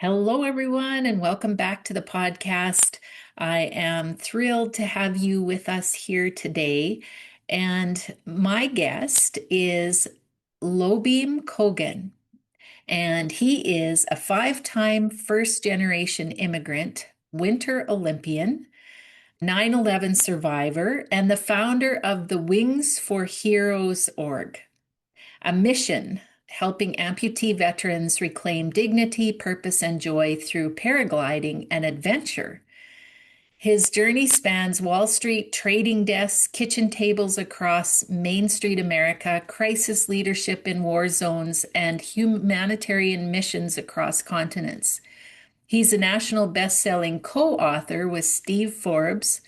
Hello, everyone, and welcome back to the podcast. I am thrilled to have you with us here today. And my guest is Lyubim Kogan, and he is a five-time first-generation immigrant, Winter Olympian, 9/11 survivor, and the founder of the Wings for Heroes org, a mission helping amputee veterans reclaim dignity, purpose, and joy through paragliding and adventure. His journey spans Wall Street, trading desks, kitchen tables across Main Street America, crisis leadership in war zones, and humanitarian missions across continents. He's a national best-selling co-author with Steve Forbes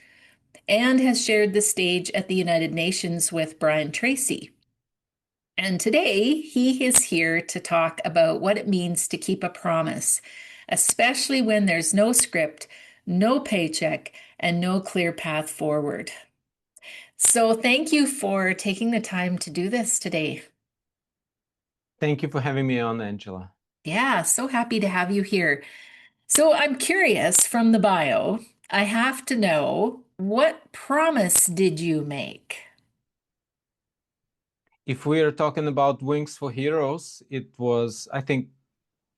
and has shared the stage at the United Nations with Brian Tracy. And today he is here to talk about what it means to keep a promise, especially when there's no script, no paycheck, and no clear path forward. So thank you for taking the time to do this today. Thank you for having me on, Angela. Yeah, so happy to have you here. So I'm curious from the bio, I have to know, what promise did you make? If we are talking about Wings for Heroes, I think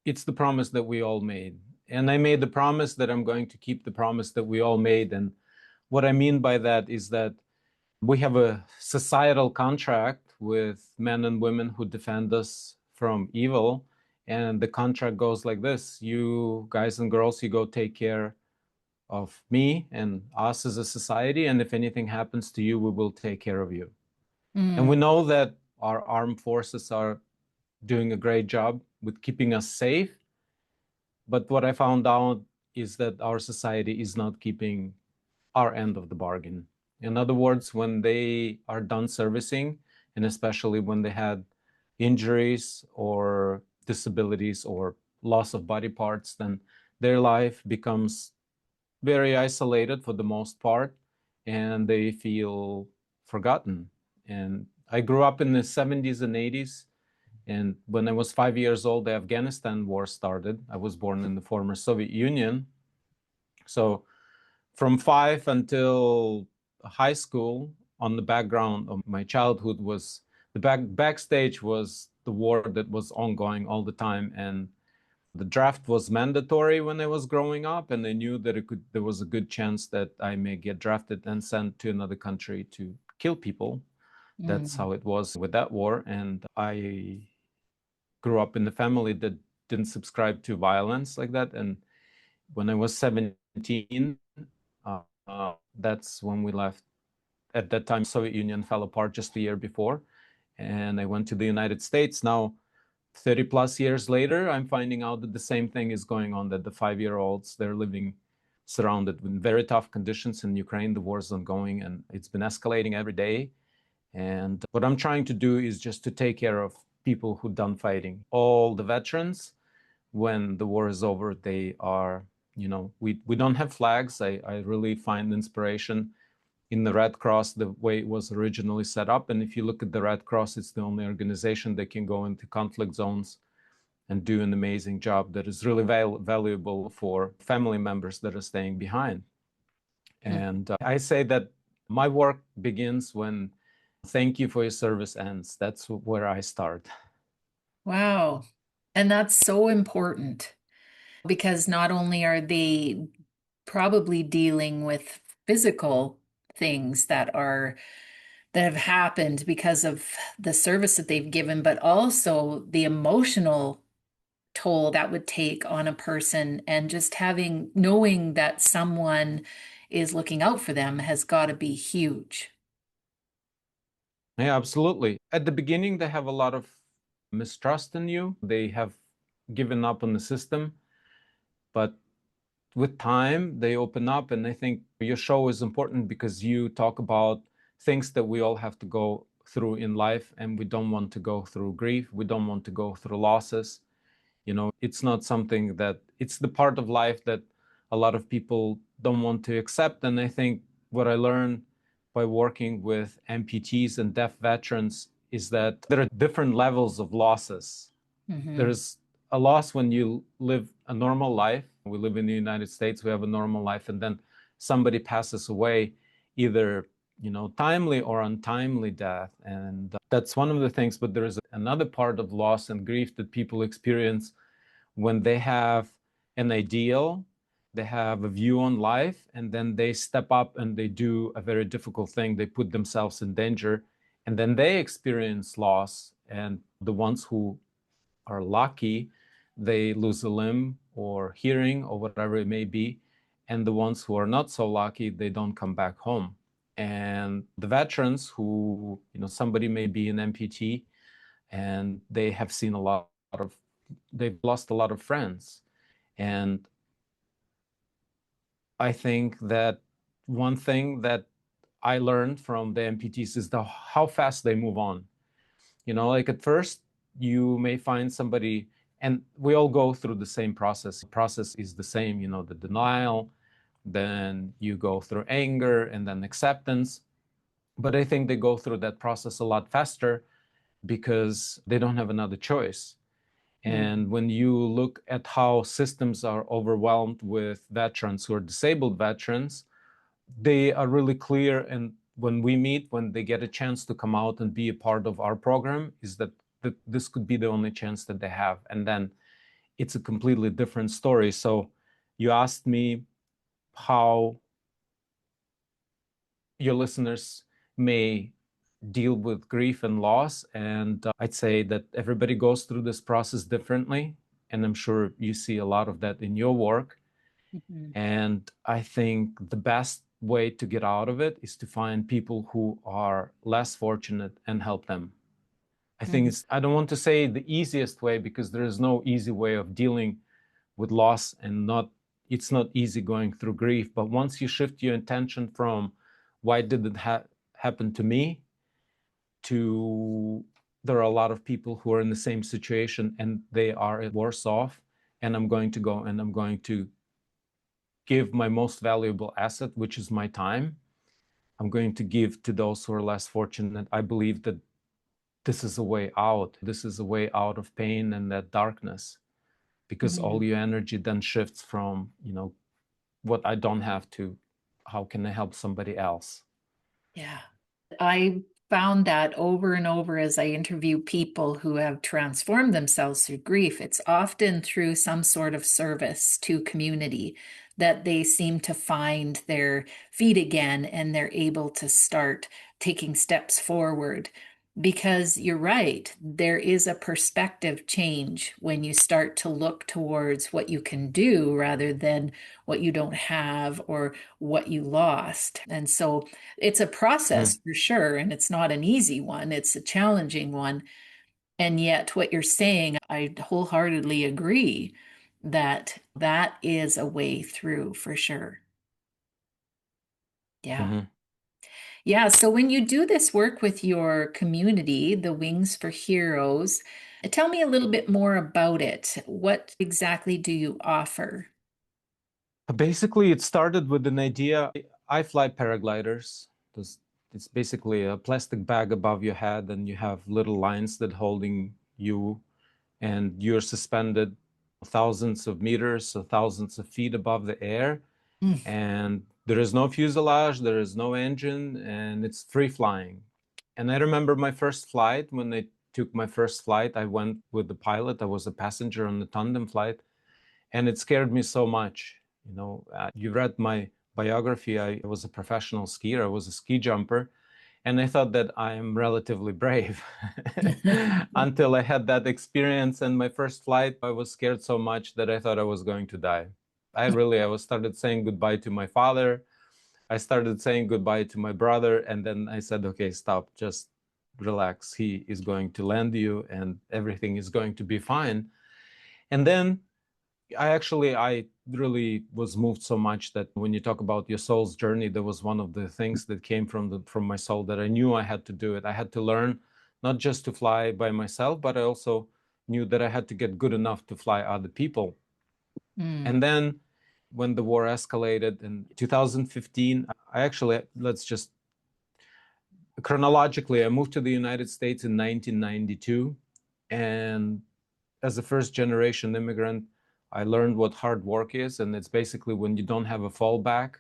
it's the promise that we all made. And I made the promise that I'm going to keep the promise that we all made. And what I mean by that is that we have a societal contract with men and women who defend us from evil. And the contract goes like this: you guys and girls, you go take care of me and us as a society. And if anything happens to you, we will take care of you. And we Mm, know that our armed forces are doing a great job with keeping us safe. But what I found out is that our society is not keeping our end of the bargain. In other words, when they are done servicing, and especially when they had injuries or disabilities or loss of body parts, then their life becomes very isolated for the most part, and they feel forgotten. And I grew up in the 70s and 80s. And when I was 5 years old, the Afghanistan war started. I was born in the former Soviet Union. So from five until high school, on the background of my childhood was backstage was the war that was ongoing all the time. And the draft was mandatory when I was growing up, and I knew that there was a good chance that I may get drafted and sent to another country to kill people. That's mm, how it was with that war. And I grew up in a family that didn't subscribe to violence like that. And when I was 17, that's when we left. At that time, Soviet Union fell apart just a year before, and I went to the United States. Now, 30 plus years later, I'm finding out that the same thing is going on, that the 5-year-olds, they're living surrounded in very tough conditions in Ukraine. The war is ongoing, and it's been escalating every day. And what I'm trying to do is just to take care of people who done fighting. All the veterans, when the war is over, they are, we don't have flags. I really find inspiration in the Red Cross, the way it was originally set up. And if you look at the Red Cross, it's the only organization that can go into conflict zones and do an amazing job that is really valuable for family members that are staying behind. mm. And I say that my work begins when thank you for your service ends. That's where I start. Wow. And that's so important because not only are they probably dealing with physical things that have happened because of the service that they've given, but also the emotional toll that would take on a person, and just knowing that someone is looking out for them has got to be huge. Yeah, absolutely. At the beginning, they have a lot of mistrust in you. They have given up on the system, but with time, they open up. And I think your show is important because you talk about things that we all have to go through in life, and we don't want to go through grief. We don't want to go through losses. It's not something it's the part of life that a lot of people don't want to accept. And I think what I learned by working with amputees and deaf veterans is that there are different levels of losses. Hmm. There's a loss when you live a normal life. We live in the United States, we have a normal life, and then somebody passes away, either timely or untimely death. And that's one of the things. But there is another part of loss and grief that people experience when they have an ideal, they have a view on life, and then they step up and they do a very difficult thing. They put themselves in danger, and then they experience loss. And the ones who are lucky, they lose a limb or hearing or whatever it may be. And the ones who are not so lucky, they don't come back home. And the veterans who, somebody may be an amputee and they have seen a lot of, they've lost a lot of friends. And I think that one thing that I learned from the amputees is how fast they move on. Like at first, you may find somebody, and we all go through the same process. The process is the same, the denial, then you go through anger and then acceptance. But I think they go through that process a lot faster because they don't have another choice. And when you look at how systems are overwhelmed with veterans who are disabled veterans, they are really clear. And when we meet, when they get a chance to come out and be a part of our program, is that this could be the only chance that they have. And then it's a completely different story. So you asked me how your listeners may deal with grief and loss. And I'd say that everybody goes through this process differently. And I'm sure you see a lot of that in your work. Mhm. And I think the best way to get out of it is to find people who are less fortunate and help them. I think I don't want to say the easiest way, because there is no easy way of dealing with loss, and it's not easy going through grief. But once you shift your attention from why did it happen to me, to there are a lot of people who are in the same situation and they are worse off, and I'm going to go and I'm going to give my most valuable asset, which is my time. I'm going to give to those who are less fortunate. I believe that this is a way out. This is a way out of pain and that darkness, because all your energy then shifts from, what I don't have, to how can I help somebody else? Yeah. I found that over and over as I interview people who have transformed themselves through grief, it's often through some sort of service to community that they seem to find their feet again and they're able to start taking steps forward. Because you're right, there is a perspective change when you start to look towards what you can do rather than what you don't have or what you lost. And so it's a process Mhm. for sure, and it's not an easy one, it's a challenging one. And yet, what you're saying, I wholeheartedly agree that that is a way through for sure. Yeah. Mhm. Yeah. So when you do this work with your community, the Wings for Heroes, tell me a little bit more about it. What exactly do you offer? Basically, it started with an idea. I fly paragliders. It's basically a plastic bag above your head, and you have little lines that holding you, and you're suspended thousands of meters, so thousands of feet above the air. Mm. And there is no fuselage, there is no engine, and it's free flying. And I remember my first flight. When I took my first flight, I went with the pilot. I was a passenger on the tandem flight, and it scared me so much. You read my biography. I was a professional skier. I was a ski jumper, and I thought that I am relatively brave until I had that experience. And my first flight, I was scared so much that I thought I was going to die. I started saying goodbye to my father. I started saying goodbye to my brother, and then I said, okay, stop, just relax. He is going to land you, and everything is going to be fine. And then I really was moved so much that when you talk about your soul's journey, there was one of the things that came from my soul, that I knew I had to do it. I had to learn not just to fly by myself, but I also knew that I had to get good enough to fly other people. Mm. And then when the war escalated in 2015, let's just chronologically, I moved to the United States in 1992, and As a first generation immigrant, I learned what hard work is. And it's basically when you don't have a fallback,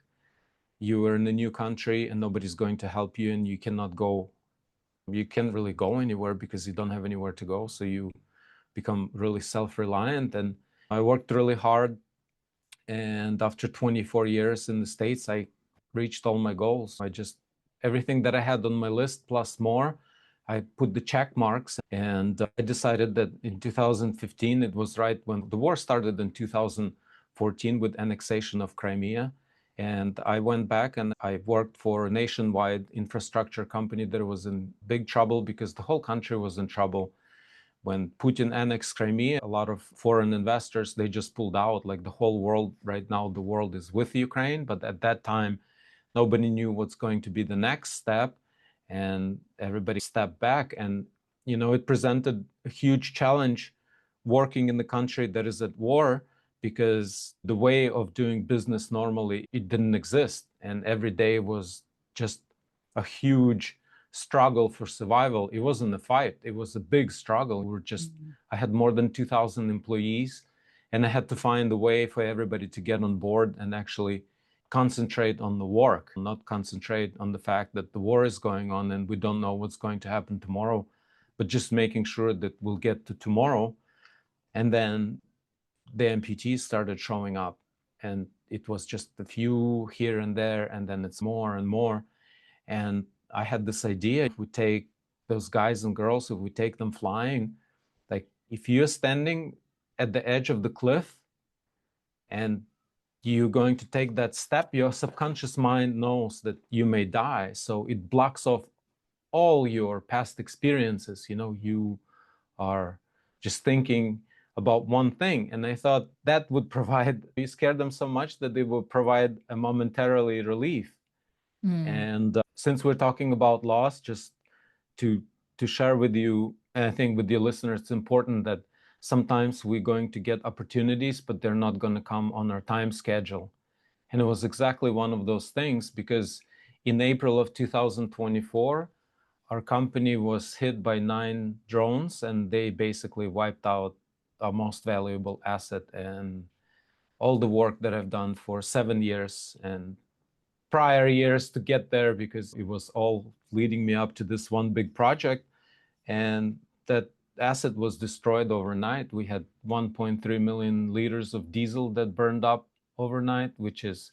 you are in a new country and nobody's going to help you, and you can't really go anywhere because you don't have anywhere to go. So you become really self-reliant. And I worked really hard. And after 24 years in the States, I reached all my goals. Everything that I had on my list plus more, I put the check marks. And I decided that in 2015, it was right when the war started in 2014 with annexation of Crimea. And I went back and I worked for a nationwide infrastructure company that was in big trouble because the whole country was in trouble. When Putin annexed Crimea, a lot of foreign investors, they just pulled out. Like the whole world right now, the world is with Ukraine. But at that time, nobody knew what's going to be the next step. And everybody stepped back. And, it presented a huge challenge working in the country that is at war, because the way of doing business normally, it didn't exist. And every day was just a huge struggle for survival. It wasn't a fight, it was a big struggle. I had more than 2,000 employees, and I had to find a way for everybody to get on board and actually concentrate on the work, not concentrate on the fact that the war is going on and we don't know what's going to happen tomorrow, but just making sure that we'll get to tomorrow. And then the amputees started showing up, and it was just a few here and there, and then it's more and more. And I had this idea, if we take those guys and girls, if we take them flying, like if you're standing at the edge of the cliff and you're going to take that step, your subconscious mind knows that you may die. So it blocks off all your past experiences. You are just thinking about one thing. And I thought that would provide, we scared them so much that they would provide a momentarily relief. And since we're talking about loss, just to share with you, and I think with your listeners, it's important that sometimes we're going to get opportunities, but they're not going to come on our time schedule. And it was exactly one of those things, because in April of 2024, our company was hit by 9 drones, and they basically wiped out our most valuable asset and all the work that I've done for 7 years and prior years to get there, because it was all leading me up to this one big project. And that asset was destroyed overnight. We had 1.3 million liters of diesel that burned up overnight, which is,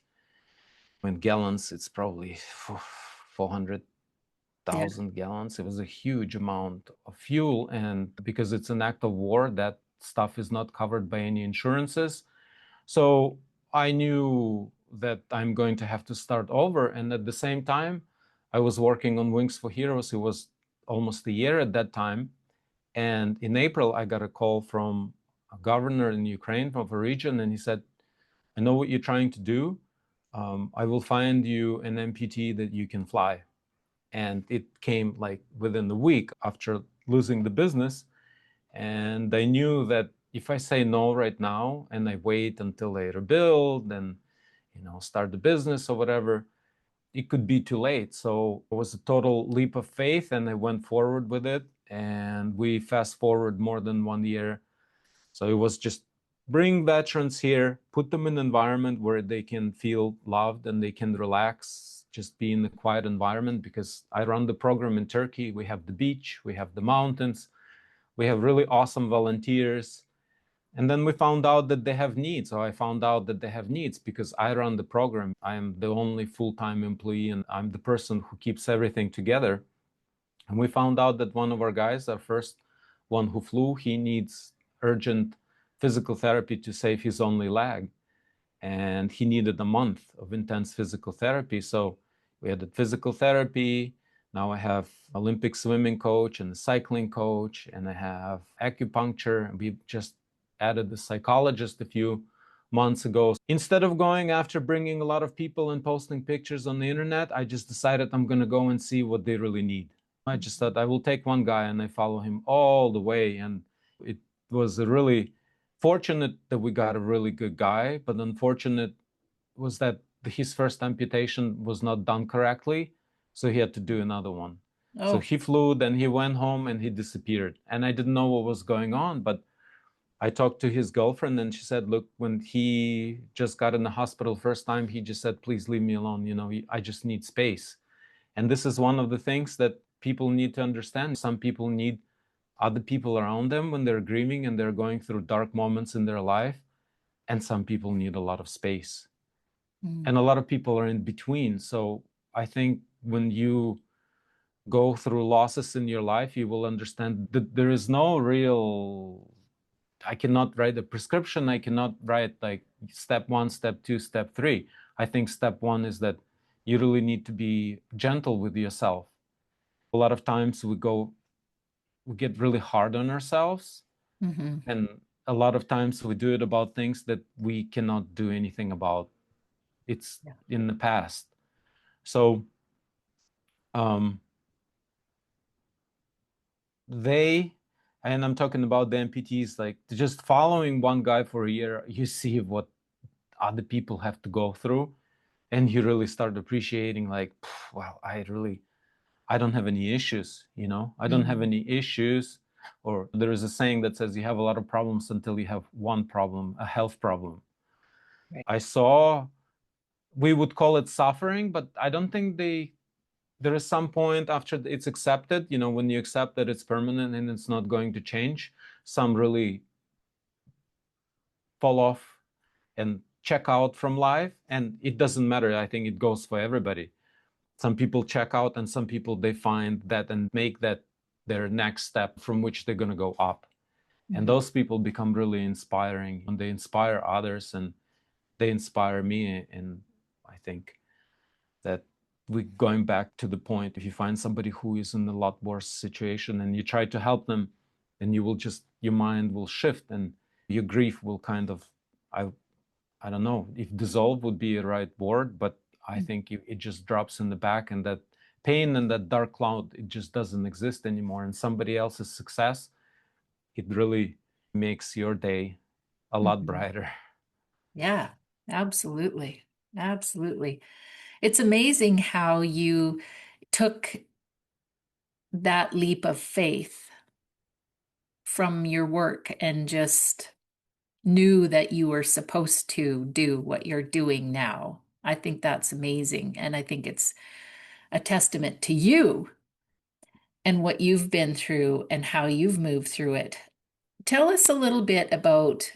in gallons, it's probably 400,000 gallons. It was a huge amount of fuel. And because it's an act of war, that stuff is not covered by any insurances. So I knew that I'm going to have to start over. And at the same time, I was working on Wings for Heroes. It was almost a year at that time. And in April, I got a call from a governor in Ukraine, from a region, and he said, I know what you're trying to do. I will find you an amputee that you can fly. And it came like within the week after losing the business. And I knew that if I say no right now and I wait until they rebuild and start the business or whatever, it could be too late. So it was a total leap of faith, and I went forward with it. And we fast forward more than 1 year. So it was just bring veterans here, put them in an environment where they can feel loved and they can relax, just be in a quiet environment. Because I run the program in Turkey. We have the beach, we have the mountains, we have really awesome volunteers. And then we found out that they have needs. So I found out that they have needs because I run the program. I'm the only full-time employee, and I'm the person who keeps everything together. And we found out that one of our guys, our first one who flew, he needs urgent physical therapy to save his only leg. And he needed a month of intense physical therapy. So we had the physical therapy. Now I have Olympic swimming coach and a cycling coach, and I have acupuncture. And we just added the psychologist a few months ago. Instead of going after bringing a lot of people and posting pictures on the internet, I just decided I'm going to go and see what they really need. I just thought I will take one guy and I follow him all the way. And it was a really fortunate that we got a really good guy, but unfortunate was that his first amputation was not done correctly. So he had to do another one. So he flew, then he went home and he disappeared. And I didn't know what was going on, but I talked to his girlfriend and she said, look, when he just got in the hospital first time, he just said, please leave me alone. You know, I just need space. And this is one of the things that people need to understand. Some people need other people around them when they're grieving and they're going through dark moments in their life. And some people need a lot of space. Mm. And a lot of people are in between. So I think when you go through losses in your life, you will understand that there is no real, I cannot write a prescription. I cannot write like step one, step two, step three. I think step one is that you really need to be gentle with yourself. A lot of times we get really hard on ourselves. Hmm. And a lot of times we do it about things that we cannot do anything about. It's Yeah. in the past. So um, they, and I'm talking about the amputees, like just following one guy for a year, you see what other people have to go through, and you really start appreciating, like, wow, I don't have any issues, you know, I don't have Hmm. any issues. Or there is a saying that says you have a lot of problems until you have one problem, a health problem. Right. I saw, we would call it suffering, but I don't think there is some point after it's accepted, you know, when you accept that it's permanent and it's not going to change, some really fall off and check out from life. And it doesn't matter. I think it goes for everybody. Some people check out and some people, they find that and make that their next step from which they're going to go up. And Hmm. those people become really inspiring and they inspire others and they inspire me. And I think that we going back to the point, if you find somebody who is in a lot worse situation and you try to help them, and you will just, your mind will shift and your grief will kind of, i I don't know if dissolve would be a right word, but I think it just drops in the back, and that pain and that dark cloud, it just doesn't exist anymore. And somebody else's success, it really makes your day a lot Hmm. brighter. Yeah, absolutely. Absolutely. It's amazing how you took that leap of faith from your work and just knew that you were supposed to do what you're doing now. I think that's amazing. And I think it's a testament to you and what you've been through and how you've moved through it. Tell us a little bit about,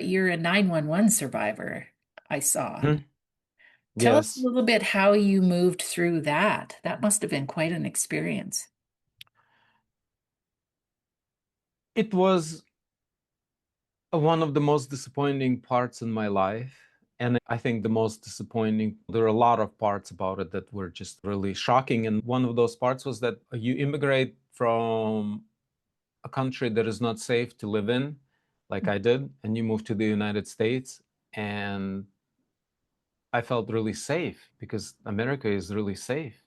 you're a 911 survivor, I saw. Mhm. Tell us a Yes, little bit how you moved through that. That must have been quite an experience. it was one of the most disappointing parts in my life. And I think the most disappointing, there are a lot of parts about it that were just really shocking. And one of those parts was that you immigrate from a country that is not safe to live in, like I did, and you move to the United States. And I felt really safe because America is really safe.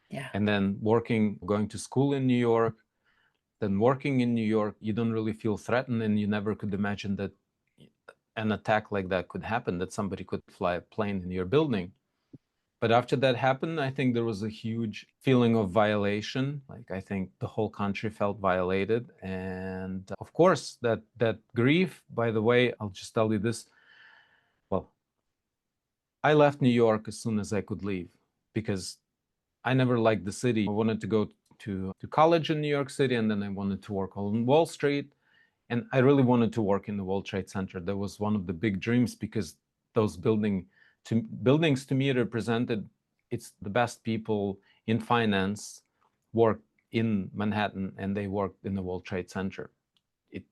Yeah. And then working, going to school in New York, then working in New York, you don't really feel threatened, and you never could imagine that an attack like that could happen, that somebody could fly a plane in your building. But after that happened, I think there was a huge feeling of violation. Like I think the whole country felt violated. And of course, that grief, by the way, I'll just tell you this. Well, I left New York as soon as I could leave because I never liked the city. I wanted to go to college in New York City, and then I wanted to work on Wall Street. And I really wanted to work in the World Trade Center. That was one of the big dreams because those buildings to me represented, it's the best people in finance work in Manhattan, and they worked in the World Trade Center. It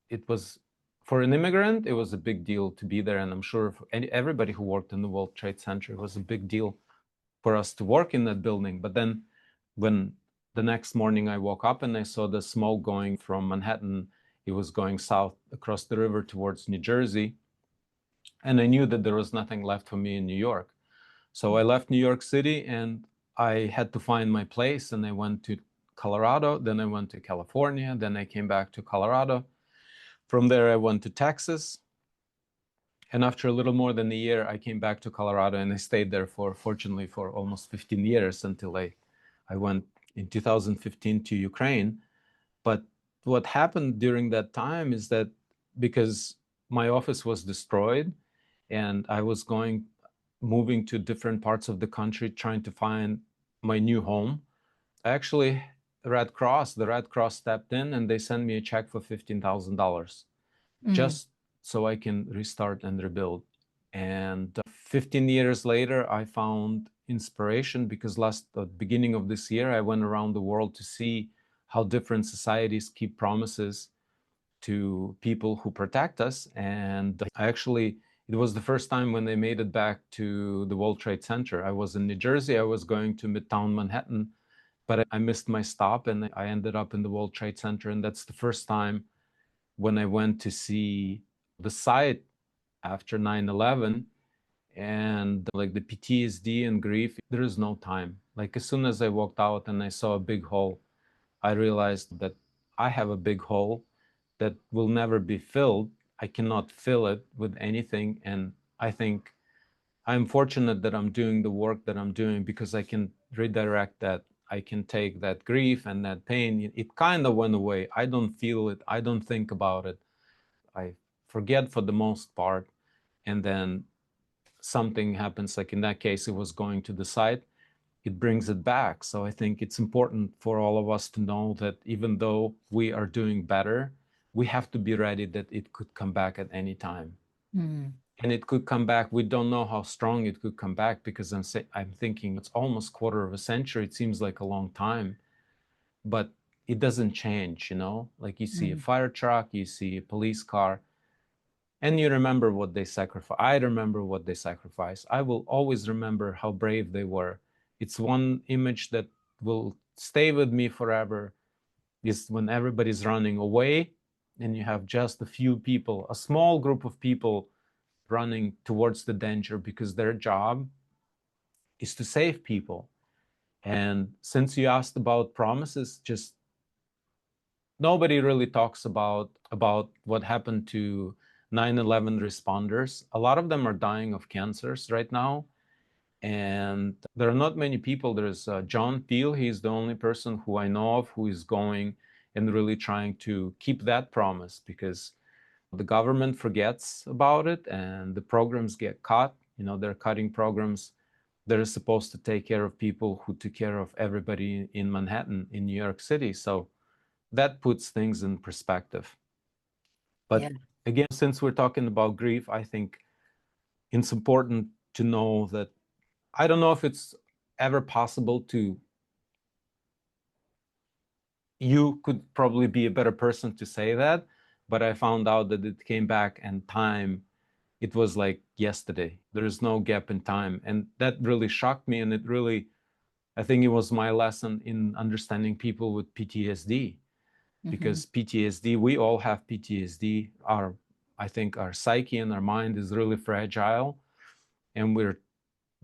it was, for an immigrant, it was a big deal to be there, and I'm sure for everybody who worked in the World Trade Center, it was a big deal for us to work in that building. But then when the next morning I woke up and I saw the smoke going from Manhattan, it was going south across the river towards New Jersey. And I knew that there was nothing left for me in New York. So I left New York City and I had to find my place. And I went to Colorado, then I went to California, then I came back to Colorado. From there, I went to Texas. And after a little more than a year, I came back to Colorado and I stayed there for, fortunately, for almost 15 years until I went in 2015 to Ukraine. But what happened during that time is that because my office was destroyed and I was moving to different parts of the country trying to find my new home. Actually, the Red Cross stepped in and they sent me a check for $15,000 Mm, just so I can restart and rebuild. And 15 years later, I found inspiration because beginning of this year, I went around the world to see how different societies keep promises to people who protect us. And it was the first time when they made it back to the World Trade Center. I was in New Jersey. I was going to Midtown Manhattan, but I missed my stop and I ended up in the World Trade Center. And that's the first time when I went to see the site after 9/11, and like the PTSD and grief, there is no time. Like as soon as I walked out and I saw a big hole, I realized that I have a big hole that will never be filled. I cannot fill it with anything. And I think I'm fortunate that I'm doing the work that I'm doing because I can redirect that. I can take that grief and that pain. It kind of went away. I don't feel it. I don't think about it. I forget for the most part. And then something happens, like in that case, it was going to the site, it brings it back. So I think it's important for all of us to know that even though we are doing better, we have to be ready that it could come back at any time. mm, And it could come back. We don't know how strong it could come back because I'm thinking it's almost quarter of a century. It seems like a long time, but it doesn't change, like you see a mm. fire truck, you see a police car, and you remember what they sacrificed. I remember what they sacrificed. I will always remember how brave they were. It's one image that will stay with me forever, is when everybody's running away and you have just a few people, a small group of people running towards the danger because their job is to save people. And since you asked about promises, just nobody really talks about what happened to 9/11 responders. A lot of them are dying of cancers right now, and there are not many people. There's John Peel. He's the only person who I know of who is going and really trying to keep that promise, because the government forgets about it and the programs get cut. They're cutting programs that are supposed to take care of people who took care of everybody in Manhattan, in New York City. So that puts things in perspective. Yeah. But again, since we're talking about grief, I think it's important to know that I don't know if it's ever possible to, you could probably be a better person to say that, but I found out that it came back and time, it was like yesterday. There is no gap in time. And that really shocked me. And I think it was my lesson in understanding people with PTSD, Hmm. because PTSD, we all have PTSD. I think our psyche and our mind is really fragile, and we're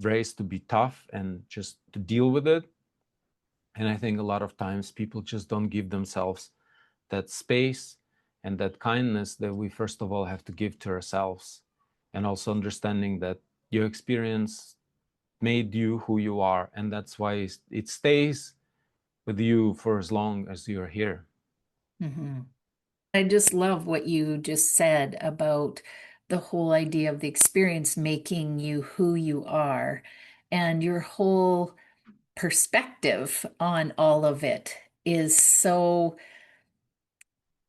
raised to be tough and just to deal with it. And I think a lot of times people just don't give themselves that space and that kindness that we first of all have to give to ourselves. And also understanding that your experience made you who you are, and that's why it stays with you for as long as you're here. Hmm. I just love what you just said about the whole idea of the experience making you who you are, and your whole perspective on all of it is so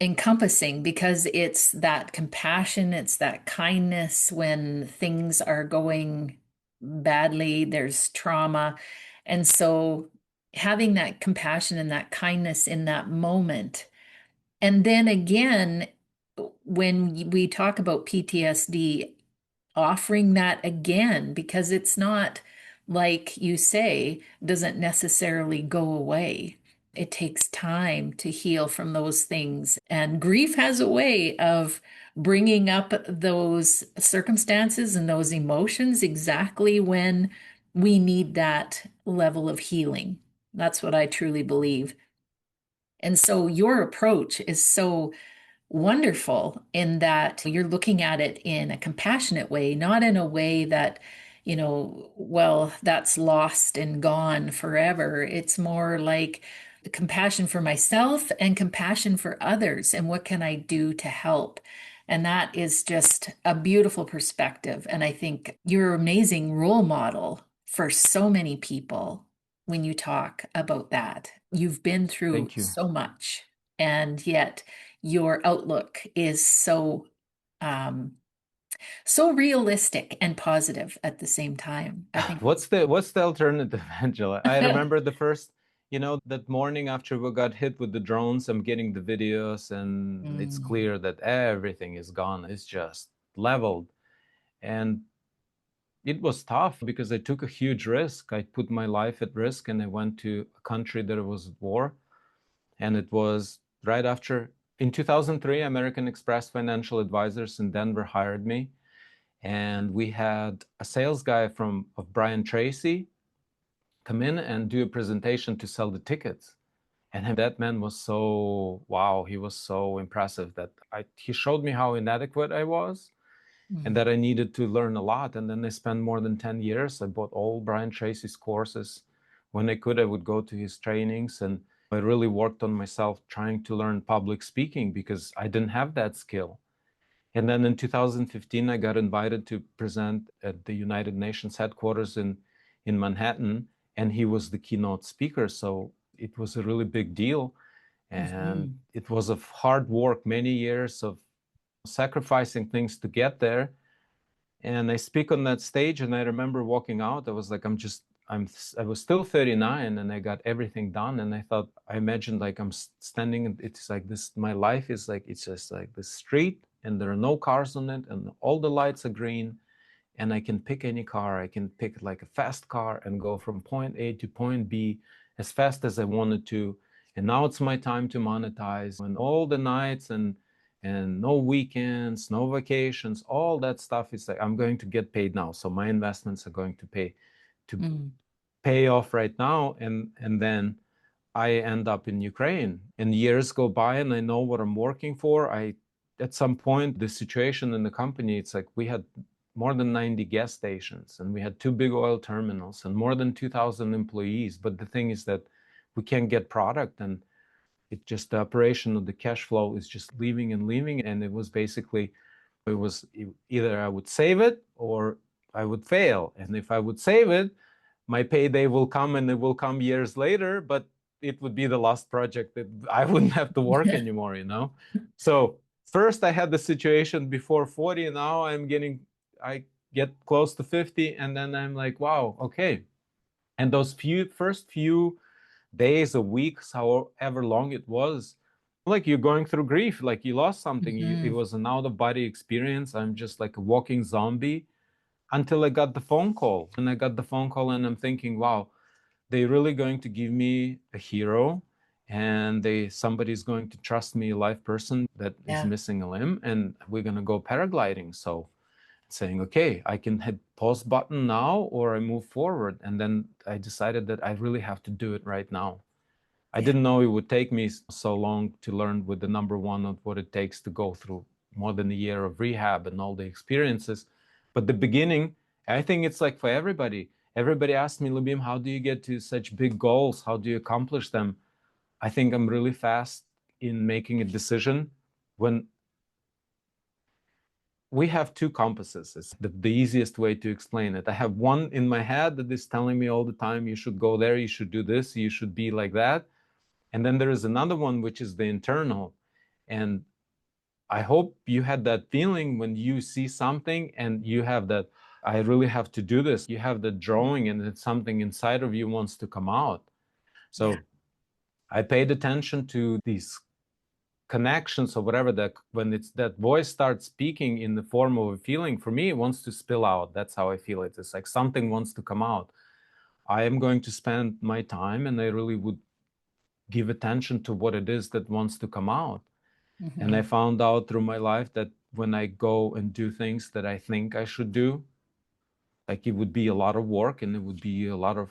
encompassing because it's that compassion, it's that kindness when things are going badly, there's trauma. And so having that compassion and that kindness in that moment. And then again, when we talk about PTSD, offering that again, because it's not, like you say, doesn't necessarily go away. It takes time to heal from those things. And grief has a way of bringing up those circumstances and those emotions exactly when we need that level of healing. That's what I truly believe. And so your approach is so wonderful in that you're looking at it in a compassionate way, not in a way that, well, that's lost and gone forever. It's more like compassion for myself and compassion for others. And what can I do to help? And that is just a beautiful perspective. And I think you're an amazing role model for so many people when you talk about that. You've been through Thank you. so much, and yet your outlook is um, so realistic and positive at the same time. I think What's the alternative, Angela? I remember the first, that morning after we got hit with the drones, I'm getting the videos and it's Mm, clear that everything is gone. It's just leveled. And it was tough because I took a huge risk. I put my life at risk and I went to a country that was at war. And it was right after, in 2003, American Express Financial Advisors in Denver hired me. And we had a sales guy of Brian Tracy come in and do a presentation to sell the tickets. And that man was so, wow, he was so impressive that he showed me how inadequate I was and mm, that I needed to learn a lot. And then I spent more than 10 years. I bought all Brian Tracy's courses. When I could, I would go to his trainings, and I really worked on myself trying to learn public speaking because I didn't have that skill. And then in 2015, I got invited to present at the United Nations headquarters in Manhattan, and he was the keynote speaker. So it was a really big deal. And mhm, it was of hard work, many years of sacrificing things to get there. And I speak on that stage, and I remember walking out. I was like, I was still 39, and I got everything done. And I imagined like I'm standing, and it's like this. My life is like it's just like the street, and there are no cars on it, and all the lights are green, and I can pick any car. I can pick like a fast car and go from point A to point B as fast as I wanted to. And now it's my time to monetize. And all the nights and no weekends, no vacations, all that stuff is like I'm going to get paid now. So my investments are going to mm, pay off right now, and then I end up in Ukraine. And years go by and I know what I'm working for. I At some point the situation in the company, it's like we had more than 90 gas stations and we had two big oil terminals and more than 2,000 employees. But the thing is that we can't get product, and it just the operation of the cash flow is just leaving and leaving. And it was basically it was either I would save it or I would fail. And if I would save it, my payday will come, and it will come years later, but it would be the last project that I wouldn't have to work anymore. So first I had the situation before 40, and now I get close to 50, and then I'm like, wow, okay. And those first few days or weeks, however long it was, like you're going through grief, like you lost something. It mhm. was an out of body experience. I'm just like a walking zombie until I got the phone call. And I got the phone call, and I'm thinking, wow, they're really going to give me a hero, and somebody's going to trust me, a live person that is Yeah, missing a limb, and we're going to go paragliding. So saying, okay, I can hit pause button now or I move forward. And then I decided that I really have to do it right now. I yeah, didn't know it would take me so long to learn with the number one of what it takes to go through more than a year of rehab and all the experiences. But the beginning, I think it's like for everybody. Everybody asked me, Lyubim, how do you get to such big goals? How do you accomplish them? I think I'm really fast in making a decision. When we have two compasses, it's the easiest way to explain it. I have one in my head that is telling me all the time, you should go there, you should do this, you should be like that. And then there is another one, which is the internal. And I hope you had that feeling when you see something and you have that, I really have to do this. You have the drawing and it's something inside of you wants to come out. yeah. So I paid attention to these connections or whatever, that when it's that voice starts speaking in the form of a feeling, for me, it wants to spill out. That's how I feel it. It's like something wants to come out. I am going to spend my time and I really would give attention to what it is that wants to come out. And I Mhm. found out through my life that when I go and do things that I think I should do, like it would be a lot of work and it would be a lot of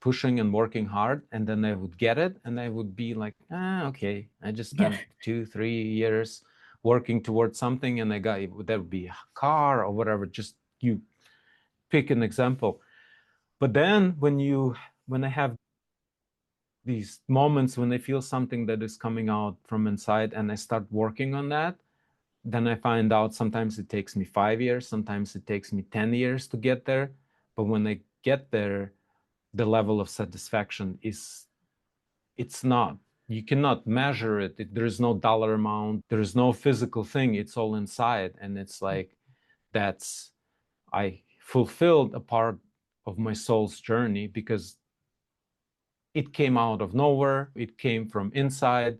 pushing and working hard. And then I would get it and I would be like, okay, I just Yeah. spent 2, 3 years working towards something and I got it. That would be a car or whatever. Just you pick an example. But then when I have these moments when I feel something that is coming out from inside and I start working on that, Then I find out sometimes it takes me 5 years, sometimes it takes me 10 years to get there. But when I get there, the level of satisfaction is, it's not, you cannot measure it. There is no dollar amount, there is no physical thing, it's all inside. And it's like, that's, I fulfilled a part of my soul's journey because it came out of nowhere, it came from inside,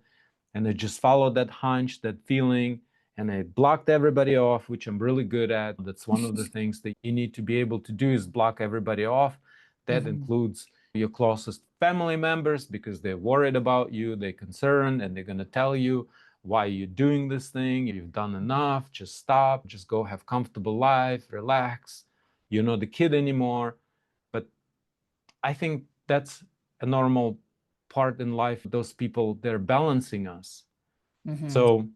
and I just followed that hunch, that feeling, and I blocked everybody off, which I'm really good at. That's one of the things that you need to be able to do, is block everybody off. That Hmm. includes your closest family members, because they're worried about you, they're concerned, and they're going to tell you why you're doing this thing. You've done enough, just stop, just go have comfortable life, relax. You're not a kid anymore. But I think that's a normal part in life. Those people, they're balancing us. Hmm. So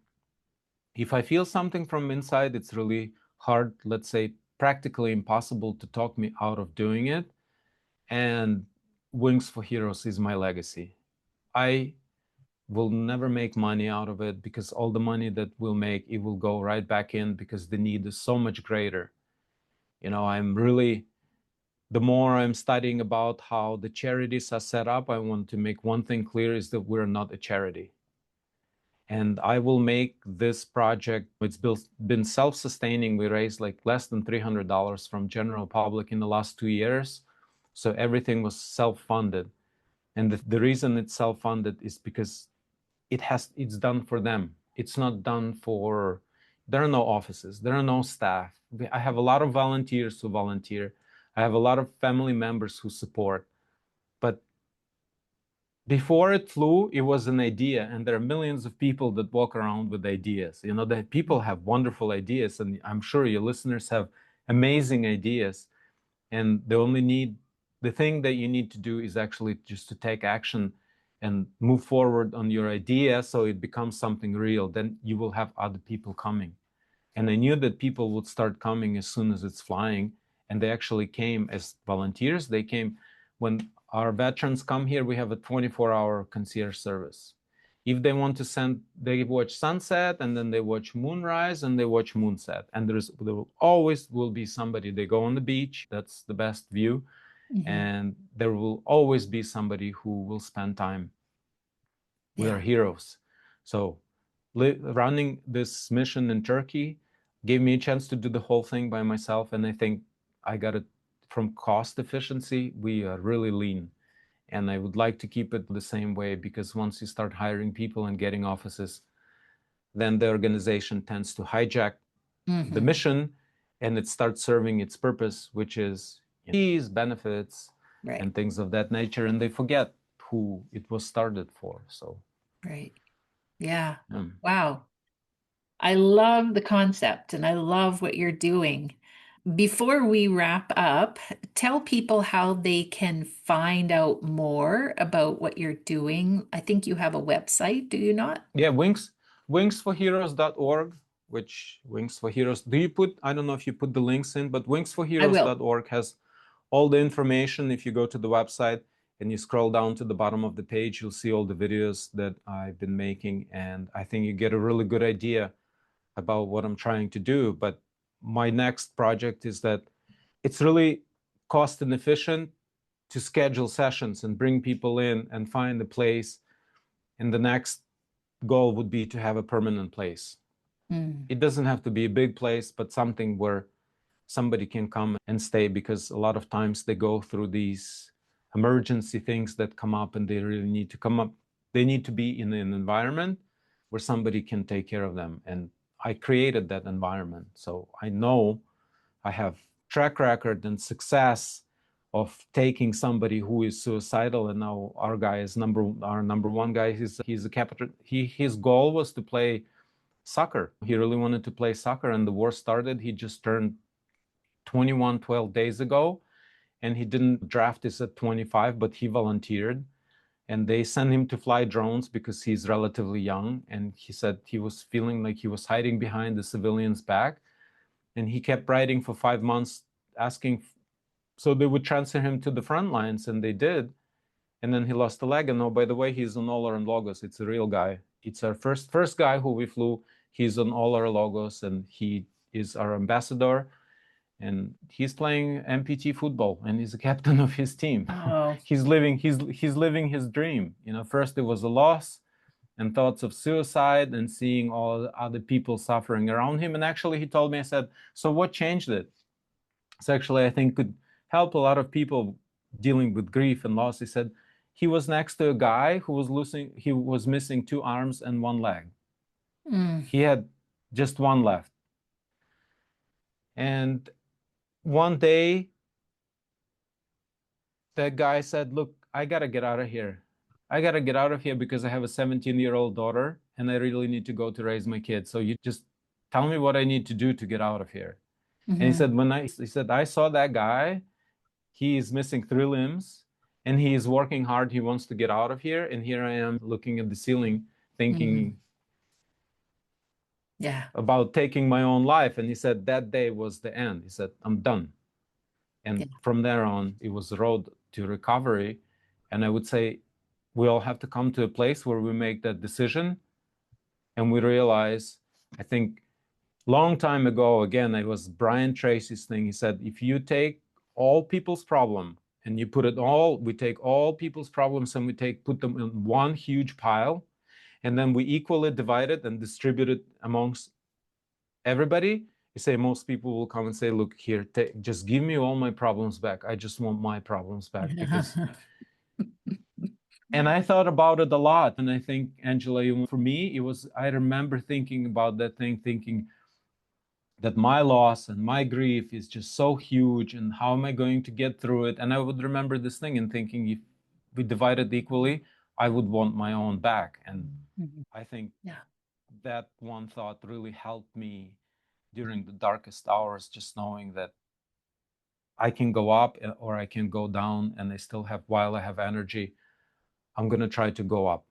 if I feel something from inside, it's really hard, let's say practically impossible, to talk me out of doing it. And Wings for Heroes is my legacy. I will never make money out of it, because all the money that we'll make, it will go right back in, because the need is so much greater. I'm really, the more I'm studying about how the charities are set up, I want to make one thing clear, is that we're not a charity. And I will make this project, it's been self-sustaining. We raised like less than $300 from general public in the last 2 years. So everything was self-funded. And the reason it's self-funded is because it's done for them. It's not done for, there are no offices, there are no staff. I have a lot of volunteers who volunteer. I have a lot of family members who support. But before it flew, it was an idea, and there are millions of people that walk around with ideas. That people have wonderful ideas, and I'm sure your listeners have amazing ideas. And the thing that you need to do is actually just to take action and move forward on your idea, so it becomes something real. Then you will have other people coming. And I knew that people would start coming as soon as it's flying. And they actually came as volunteers. They came when our veterans come here. We have a 24-hour concierge service. If they want to send, they watch sunset, and then they watch moonrise, and they watch moonset. And there will always be somebody. They go on the beach. That's the best view. Hmm. And there will always be somebody who will spend time. We are Yeah. heroes. So running this mission in Turkey gave me a chance to do the whole thing by myself. And I think I got it from cost efficiency. We are really lean. And I would like to keep it the same way, because once you start hiring people and getting offices, then the organization tends to hijack the Hmm. mission, and it starts serving its purpose, which is fees, benefits, Right. and things of that nature. And they forget who it was started for. So, Right. Yeah. um, Wow. I love the concept and I love what you're doing. Before we wrap up, tell people how they can find out more about what you're doing. I think you have a website, do you not? yeah, wingsforheroes.org, which Wings for Heroes, I don't know if you put the links in, but I will. wingsforheroes.org has all the information. If you go to the website and you scroll down to the bottom of the page, you'll see all the videos that I've been making. And I think you get a really good idea about what I'm trying to do. But my next project is that it's really cost inefficient to schedule sessions and bring people in and find a place. And the next goal would be to have a permanent place. Mm. It doesn't have to be a big place, but something where somebody can come and stay, because a lot of times they go through these emergency things that come up, and they really need to come up. They need to be in an environment where somebody can take care of them. And I created that environment. So I know I have track record and success of taking somebody who is suicidal. And now our guy is our number one guy. He's a captain. His goal was to play soccer. He really wanted to play soccer, and the war started. He just turned 21 12 days ago, and he didn't draft this at 25, but he volunteered. And they sent him to fly drones because he's relatively young. And he said he was feeling like he was hiding behind the civilians' back. And he kept writing for 5 months, asking so they would transfer him to the front lines, and they did. And then he lost a leg. And oh, by the way, he's on Olar and Logos. It's a real guy. It's our first guy who we flew. He's on all our logos, and he is our ambassador. And he's playing amputee football, and he's the captain of his team. Oh. He's living his dream. First it was a loss and thoughts of suicide and seeing all other people suffering around him. And actually, he told me, I said, so what changed it? So actually, I think could help a lot of people dealing with grief and loss. He said he was next to a guy who was missing 2 arms and 1 leg. Mm. He had just one left. And one day, that guy said, look, I got to get out of here. I got to get out of here because I have a 17-year-old daughter and I really need to go to raise my kids. So you just tell me what I need to do to get out of here. And he Mm-hmm. said, I saw that guy. He is missing 3 limbs and he is working hard. He wants to get out of here. And here I am looking at the ceiling, Mm-hmm. thinking Yeah. about taking my own life. And he said, that day was the end. He said, I'm done. Yeah. And from there on, it was the road to recovery. And I would say we all have to come to a place where we make that decision and we realize, I think long time ago, again, it was Brian Tracy's thing. He said, if you take all people's problem and you we take all people's problems and put them in one huge pile, and then we equally divide it and distribute it amongst everybody. You say most people will come and say, look here, just give me all my problems back. I just want my problems back because and I thought about it a lot. And I think, Angela, for me, I remember thinking about that thing, thinking that my loss and my grief is just so huge. And how am I going to get through it? And I would remember this thing and thinking, if we divide it equally, I would want my own back. And I think Yeah. that one thought really helped me during the darkest hours, just knowing that I can go up or I can go down, and while I have energy, I'm going to try to go up.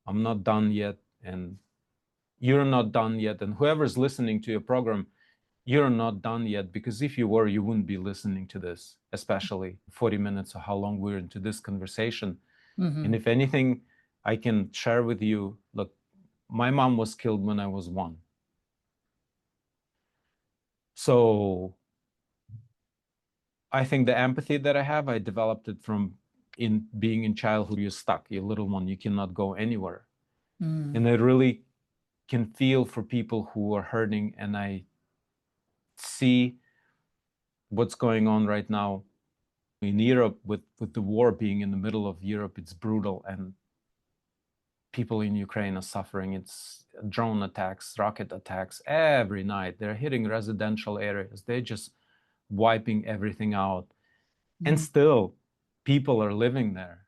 I'm not done yet, and you're not done yet. And whoever's listening to your program, you're not done yet, because if you were, you wouldn't be listening to this, especially 40 minutes or how long we're into this conversation. Mm-hmm. And if anything, I can share with you, look, my mom was killed when I was 1. So I think the empathy that I have, I developed it from being in childhood. You're stuck, you're a little one, you cannot go anywhere. Mm. And I really can feel for people who are hurting, and I see what's going on right now in Europe with the war being in the middle of Europe. It's brutal, and people in Ukraine are suffering. It's drone attacks, rocket attacks every night. They're hitting residential areas. They're just wiping everything out. And Mm. still, people are living there,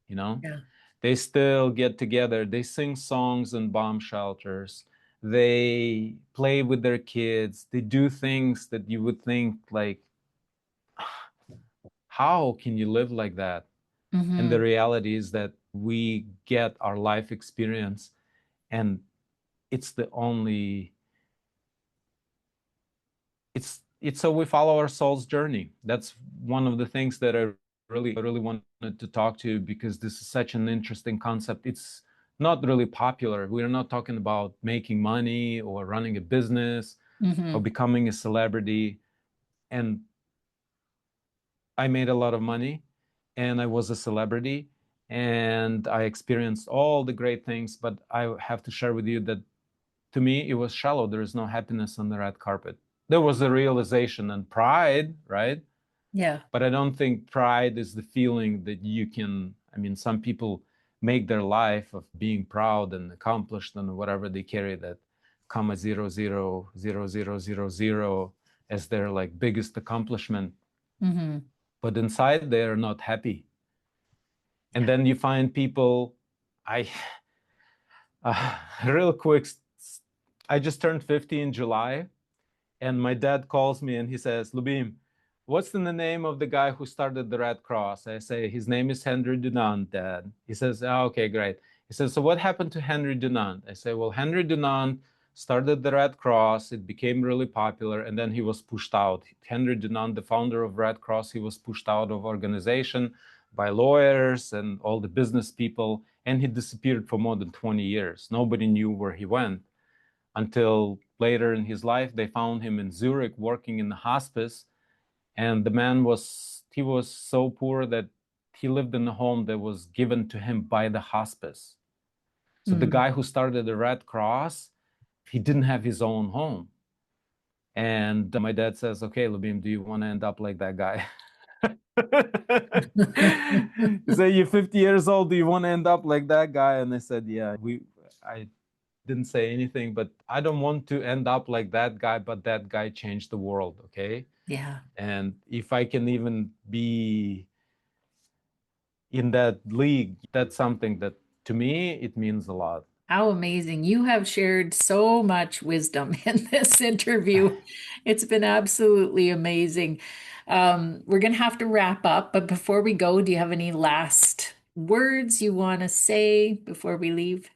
you know? Yeah. They still get together. They sing songs in bomb shelters. They play with their kids. They do things that you would think, like, how can you live like that? And Mm-hmm. the reality is that we get our life experience, and it's the only it's so we follow our soul's journey. That's one of the things that I really wanted to talk to you, because this is such an interesting concept. It's not really popular. We're not talking about making money or running a business Mm-hmm. or becoming a celebrity. And I made a lot of money and I was a celebrity and I experienced all the great things, but I have to share with you that to me it was shallow. There is no happiness on the red carpet. There was a realization and pride, right? Yeah. But I don't think pride is the feeling that some people make their life of being proud and accomplished and whatever they carry, that comma 0.00000 as their like biggest accomplishment. Mm-hmm. But inside they're not happy. And Yeah. then you find people, I, real quick, I just turned 50 in July. And my dad calls me and he says, Lyubim, what's in the name of the guy who started the Red Cross? I say, his name is Henry Dunant, Dad. He says, oh, okay, great. He says, so what happened to Henry Dunant? I say, well, Henry Dunant started the Red Cross. It became really popular, and then he was pushed out. Henry Dunant, the founder of Red Cross, he was pushed out of organization by lawyers and all the business people, and he disappeared for more than 20 years. Nobody knew where he went. until later in his life, they found him in Zurich working in the hospice. And the man he was so poor that he lived in a home that was given to him by the hospice. So the Mm. guy who started the Red Cross, he didn't have his own home. And my dad says, okay, Lyubim, do you want to end up like that guy? He said, you're 50 years old, do you want to end up like that guy? And I said, yeah, I didn't say anything, but I don't want to end up like that guy, but that guy changed the world, okay? Yeah. And if I can even be in that league, that's something that to me, it means a lot. How amazing. You have shared so much wisdom in this interview. It's been absolutely amazing. We're going to have to wrap up, but before we go, do you have any last words you want to say before we leave?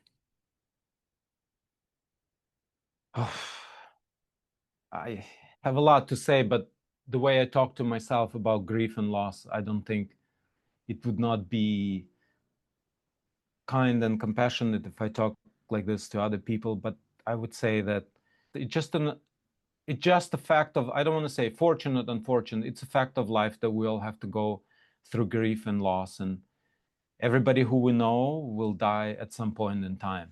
I have a lot to say, but the way I talk to myself about grief and loss, I don't think it would not be kind and compassionate if I talk like this to other people. But I would say that it's just a fact of, I don't want to say fortunate, unfortunate. It's a fact of life that we all have to go through grief and loss, and everybody who we know will die at some point in time.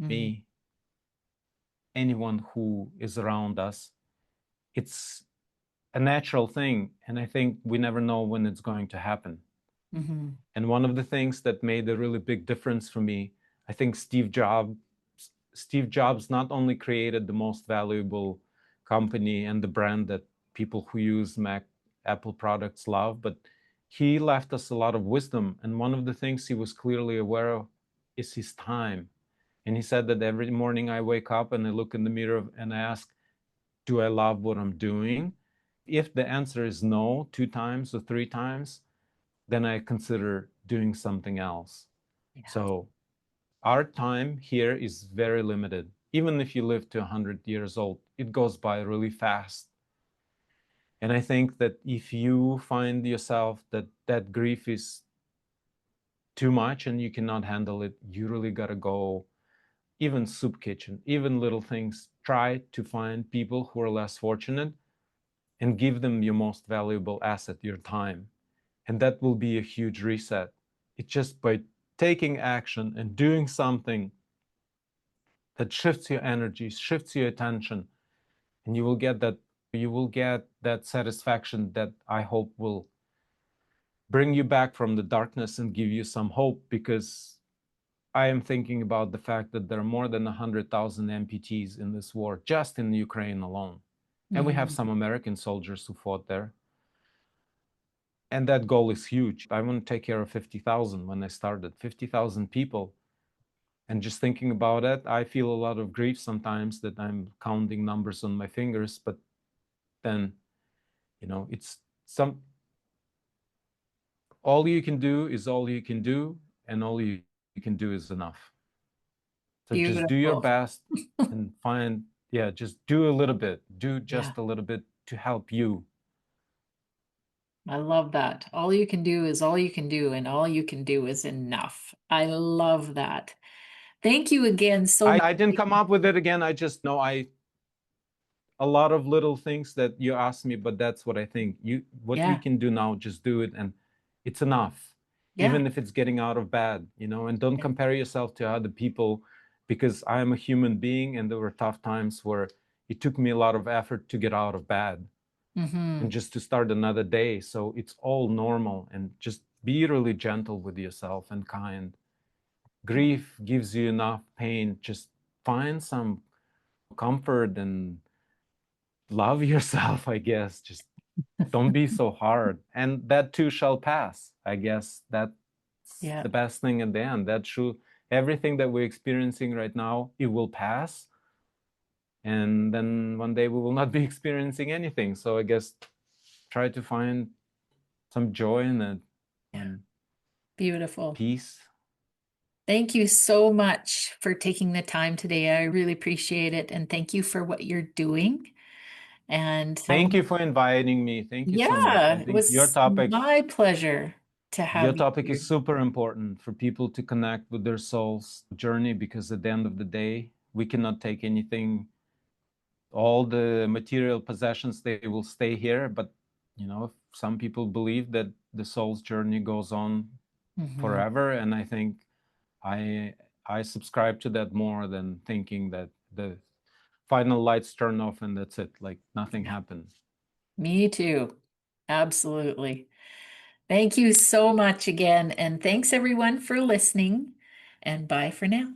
Mhm. Me, anyone who is around us. It's a natural thing, and I think we never know when it's going to happen. Mhm. And one of the things that made a really big difference for me, I think Steve Jobs not only created the most valuable company and the brand that people who use Apple products love, but he left us a lot of wisdom. And one of the things he was clearly aware of is his time. And he said that every morning I wake up and I look in the mirror and I ask, do I love what I'm doing? If the answer is no 2 times or 3 times, then I consider doing something else. Yeah. So our time here is very limited. Even if you live to 100 years old, it goes by really fast. And I think that if you find yourself that grief is too much and you cannot handle it, you really got to go, even soup kitchen, even little things. Try to find people who are less fortunate and give them your most valuable asset, your time. And that will be a huge reset. It's just by taking action and doing something that shifts your energy, shifts your attention, and you will get that satisfaction that I hope will bring you back from the darkness and give you some hope, because I am thinking about the fact that there are more than 100,000 amputees in this war, just in Ukraine alone. And we have Mhm. some American soldiers who fought there. And that goal is huge. I want to take care of 50,000 when I started, 50,000 people. And just thinking about it, I feel a lot of grief sometimes that I'm counting numbers on my fingers. But then, it's all you can do is all you can do, and all you can do is enough. So just do your Beautiful. best and just do a little bit, do Yeah. just a little bit to help you. I love that. All you can do is all you can do, and all you can do is enough. I love that. Thank you again so much. I didn't come up with it again. I just know a lot of little things that you asked me, but that's what I think. What you Yeah. can do now, just do it, and it's enough, Yeah. even if it's getting out of bad, and don't compare yourself to other people, because I am a human being, and there were tough times where it took me a lot of effort to get out of bad and Hmm. just to start another day. So it's all normal, and just be really gentle with yourself and kind. Grief gives you enough pain. Just find some comfort and love yourself, I guess. Just don't be so hard. And that too shall pass. I guess that's Yeah. the best thing at the end. That true. Everything that we're experiencing right now, it will pass. And then one day we will not be experiencing anything. So I guess try to find some joy in it Yeah. and Beautiful. peace. Thank you so much for taking the time today. I really appreciate it. And thank you for what you're doing. And Thank you for inviting me. Thank you so much. I yeah, it think your was topic my pleasure to your have you topic is here. super important for people to connect with their soul's journey, because at the end of the day, we cannot take anything. All the material possessions, they will stay here, but some people believe that the soul's journey goes on Mhm. forever, and I think I I subscribe to that more than thinking that the final lights turn off and that's it, like nothing Yeah, happened. me too. Absolutely. Thank you so much again. And thanks everyone for listening. And bye for now.